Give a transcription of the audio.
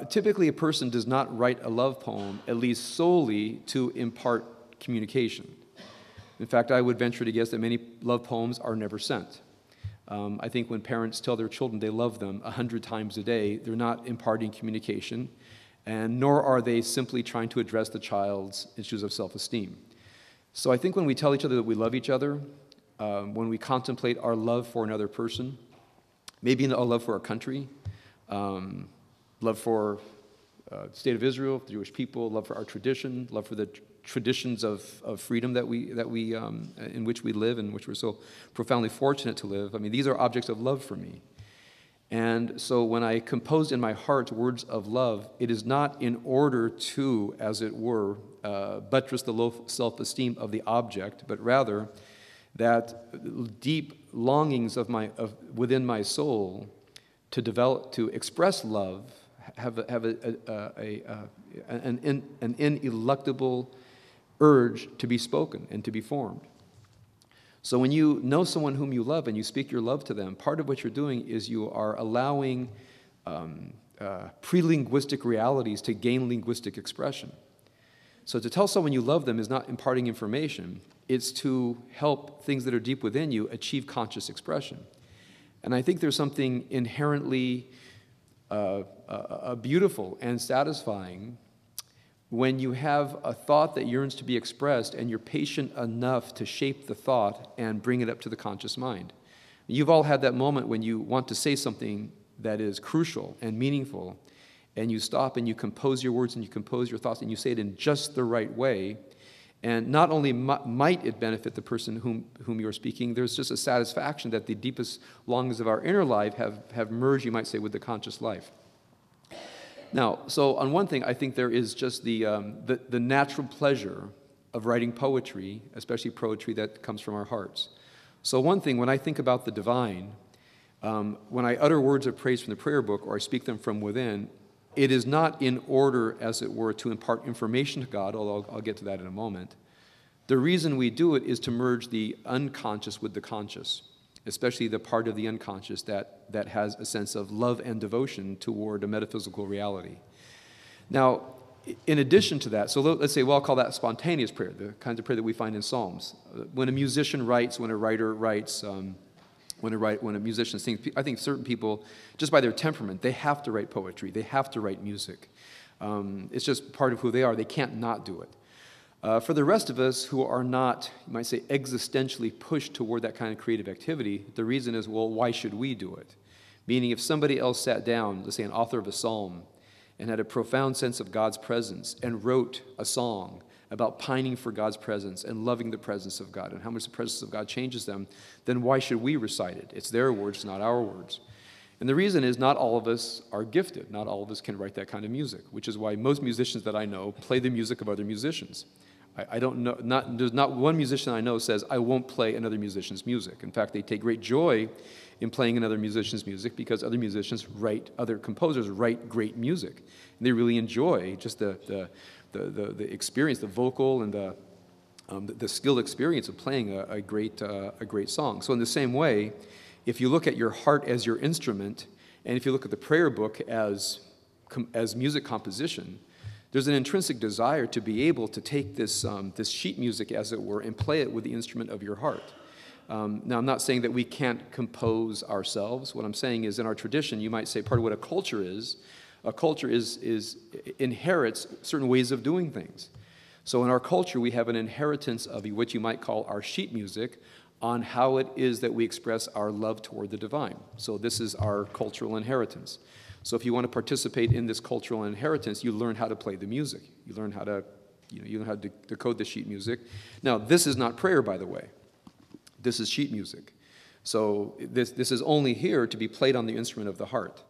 Typically, a person does not write a love poem, at least solely to impart communication. In fact, I would venture to guess that many love poems are never sent. I think when parents tell their children they love them 100 times a day, they're not imparting communication, and nor are they simply trying to address the child's issues of self-esteem. So I think when we tell each other that we love each other, when we contemplate our love for another person, maybe a love for our country, love for the state of Israel, the Jewish people, love for our tradition, love for the traditions of freedom that we in which we live, in which we're so profoundly fortunate to live. I mean, these are objects of love for me. And so when I compose in my heart words of love, it is not in order to, as it were, buttress the low self-esteem of the object, but rather that deep longings within my soul to develop, to express love, have an ineluctable urge to be spoken and to be formed. So when you know someone whom you love and you speak your love to them, part of what you're doing is you are allowing pre-linguistic realities to gain linguistic expression. So to tell someone you love them is not imparting information, it's to help things that are deep within you achieve conscious expression. And I think there's something inherently beautiful and satisfying when you have a thought that yearns to be expressed and you're patient enough to shape the thought and bring it up to the conscious mind. You've all had that moment when you want to say something that is crucial and meaningful, and you stop and you compose your words and you compose your thoughts and you say it in just the right way. And not only might it benefit the person whom you're speaking, there's just a satisfaction that the deepest longings of our inner life have merged, you might say, with the conscious life. Now, so on one thing, I think there is just the natural pleasure of writing poetry, especially poetry that comes from our hearts. So one thing, when I think about the divine, when I utter words of praise from the prayer book or I speak them from within, it is not in order, as it were, to impart information to God, although I'll get to that in a moment. The reason we do it is to merge the unconscious with the conscious, especially the part of the unconscious that has a sense of love and devotion toward a metaphysical reality. Now, in addition to that, so let's say, well, I'll call that spontaneous prayer, the kinds of prayer that we find in Psalms. When a musician writes, when a writer writes, when a musician sings, I think certain people, just by their temperament, they have to write poetry, they have to write music. It's just part of who they are. They can't not do it. For the rest of us who are not, you might say, existentially pushed toward that kind of creative activity, the reason is, well, why should we do it? Meaning, if somebody else sat down, let's say an author of a psalm, and had a profound sense of God's presence and wrote a song about pining for God's presence and loving the presence of God and how much the presence of God changes them, then why should we recite it? It's their words, not our words. And the reason is not all of us are gifted. Not all of us can write that kind of music, which is why most musicians that I know play the music of other musicians. I don't know, there's not one musician I know says, I won't play another musician's music. In fact, they take great joy in playing another musician's music because other musicians other composers write great music. And they really enjoy just the experience, the vocal and the skill experience of playing a great song. So in the same way, if you look at your heart as your instrument, and if you look at the prayer book as music composition, there's an intrinsic desire to be able to take this sheet music, as it were, and play it with the instrument of your heart. Now, I'm not saying that we can't compose ourselves. What I'm saying is, in our tradition, you might say part of what a culture is inherits certain ways of doing things. So in our culture, we have an inheritance of what you might call our sheet music on how it is that we express our love toward the divine. So this is our cultural inheritance. So if you want to participate in this cultural inheritance, you learn how to play the music. You learn how to, you know how to decode the sheet music. Now, this is not prayer, by the way. This is sheet music. So this is only here to be played on the instrument of the heart.